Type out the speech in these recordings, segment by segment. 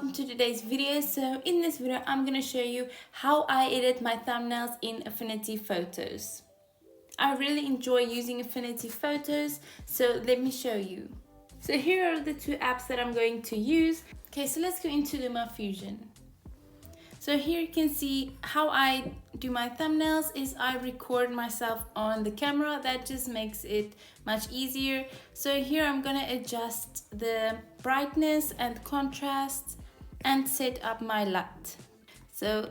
welcome to today's video. So in this video I'm going to show you how I edit my thumbnails in Affinity Photos. I really enjoy using Affinity Photos, so let me show you. So here are the two apps that I'm going to use. Okay, so let's go into LumaFusion. So here you can see how I do my thumbnails is I record myself on the camera. That just makes it much easier. So here I'm gonna adjust the brightness and contrast and set up my LUT. So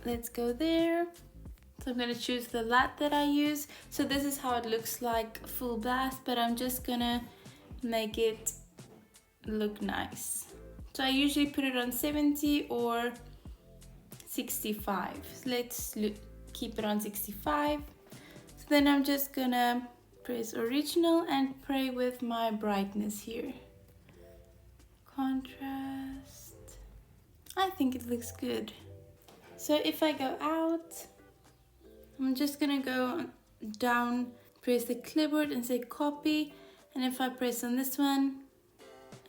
let's go there. So I'm gonna choose the LUT that I use. So this is how it looks like full blast, but I'm just gonna make it look nice. So I usually put it on 70 or 65. So let's keep it on 65. So then I'm just gonna press original and play with my brightness here. Contrast. I think it looks good. So if I go out, I'm just gonna go down, press the clipboard and say copy. And if I press on this one,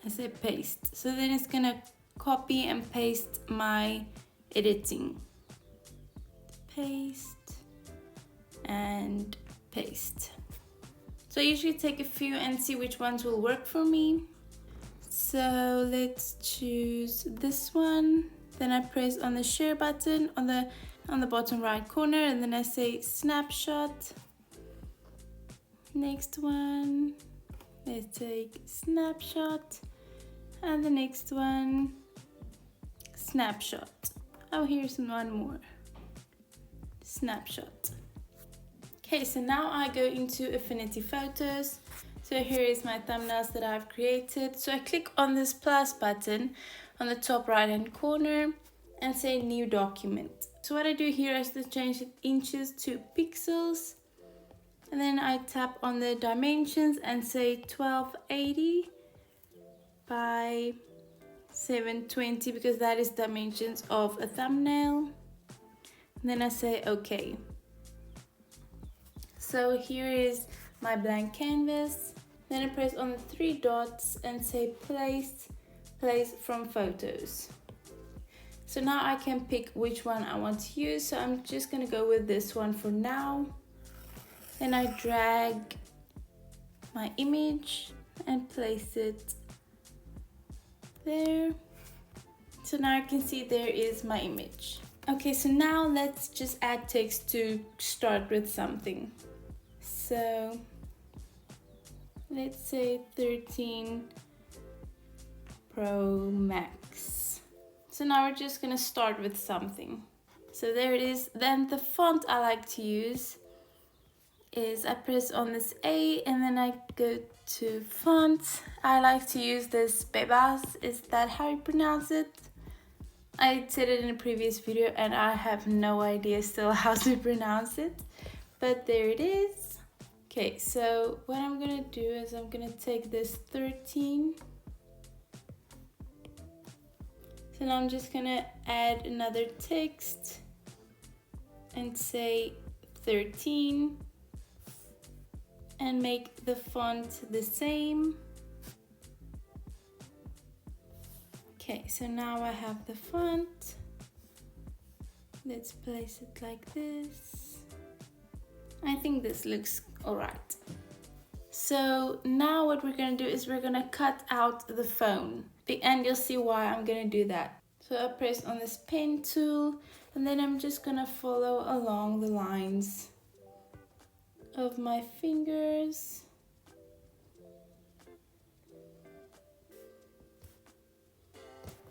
I say paste. So then it's gonna copy and paste my editing. Paste and paste. So I usually take a few and see which ones will work for me. So let's choose this one. Then I press on the share button on the bottom right corner, and then I say snapshot. Next one, let's take snapshot, and the next one, snapshot. Oh, here's one more. Snapshot. Okay, so now I go into Affinity Photos. So here is my thumbnails that I've created. So I click on this plus button on the top right hand corner and say new document. So what I do here is to change the inches to pixels. And then I tap on the dimensions and say 1280 by 720 because that is dimensions of a thumbnail. And then I say okay. So here is my blank canvas. Then I press on the three dots and say place from photos. So now I can pick which one I want to use. So I'm just gonna go with this one for now. Then I drag my image and place it there. So now I can see there is my image. Okay, so now let's just add text to start with something. So let's say 13 Pro Max. So now we're just gonna start with something. So there it is. Then the font I like to use is I press on this A and then I go to font. I like to use this Bebas. Is that how you pronounce it? I said it in a previous video and I have no idea still how to pronounce it, but there it is. Okay, so what I'm gonna do is I'm gonna take this 13. So now I'm just gonna add another text and say 13 and make the font the same. Okay, so now I have the font. Let's place it like this. I think this looks alright. So now what we're gonna do is we're gonna cut out the phone. And you'll see why I'm gonna do that. So I press on this pen tool and then I'm just gonna follow along the lines of my fingers.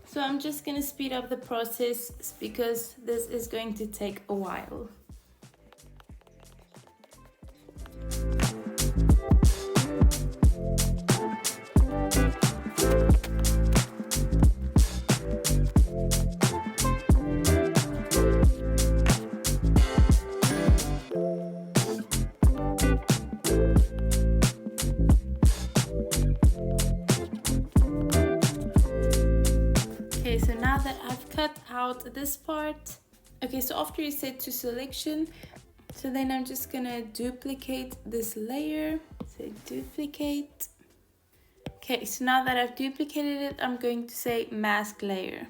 So I'm just gonna speed up the process because this is going to take a while. Okay, so now that I've cut out this part, okay, so after you set to selection, so then I'm just gonna duplicate this layer, say duplicate. Okay, so now that I've duplicated it, I'm going to say mask layer.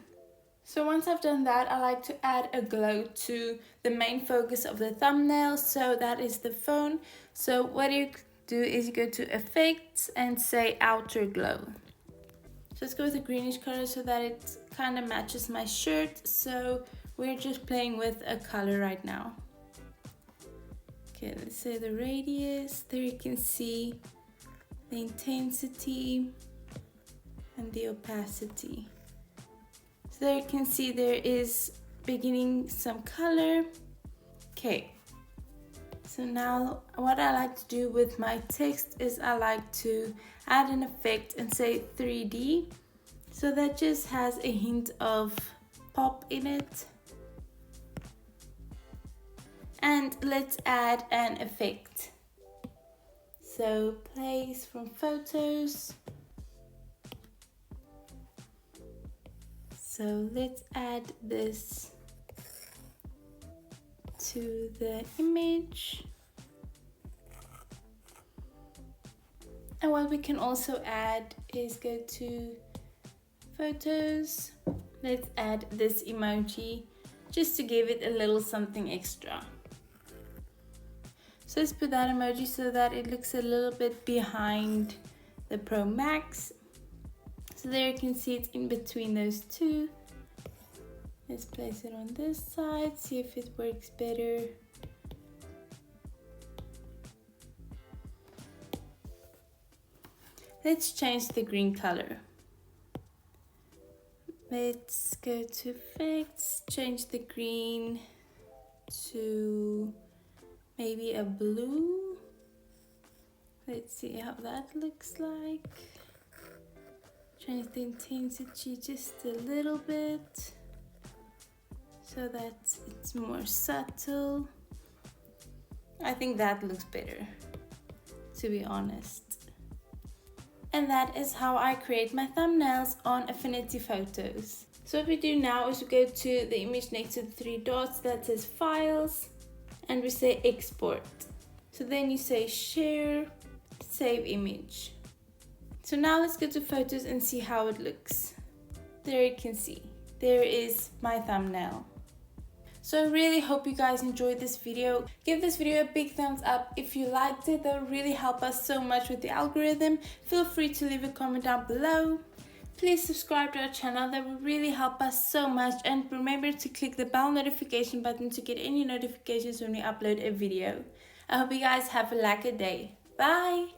So once I've done that, I like to add a glow to the main focus of the thumbnail. So that is the phone. So what you do is you go to effects and say outer glow. So let's go with a greenish color so that it kind of matches my shirt. So we're just playing with a color right now. Okay, let's say the radius. There you can see the intensity and the opacity. So there you can see there is beginning some color. Okay, so now what I like to do with my text is I like to add an effect and say 3D. So that just has a hint of pop in it. And let's add an effect. So place from photos. So let's add this to the image. And what we can also add is go to photos. Let's add this emoji just to give it a little something extra. So let's put that emoji so that it looks a little bit behind the Pro Max. So there you can see it's in between those two. Let's place it on this side, see if it works better. Let's change the green color. Let's go to effects, change the green to maybe a blue. Let's see how that looks like. Change the intensity just a little bit so that it's more subtle. I think that looks better, to be honest. And that is how I create my thumbnails on Affinity Photos. So what we do now is we go to the image next to the three dots that says files and we say export. So then you say share, save image. So now let's go to photos and see how it looks. There you can see, there is my thumbnail. So I really hope you guys enjoyed this video. Give this video a big thumbs up if you liked it. That would really help us so much with the algorithm. Feel free to leave a comment down below. Please subscribe to our channel, that would really help us so much. And remember to click the bell notification button to get any notifications when we upload a video. I hope you guys have a lucky day. Bye!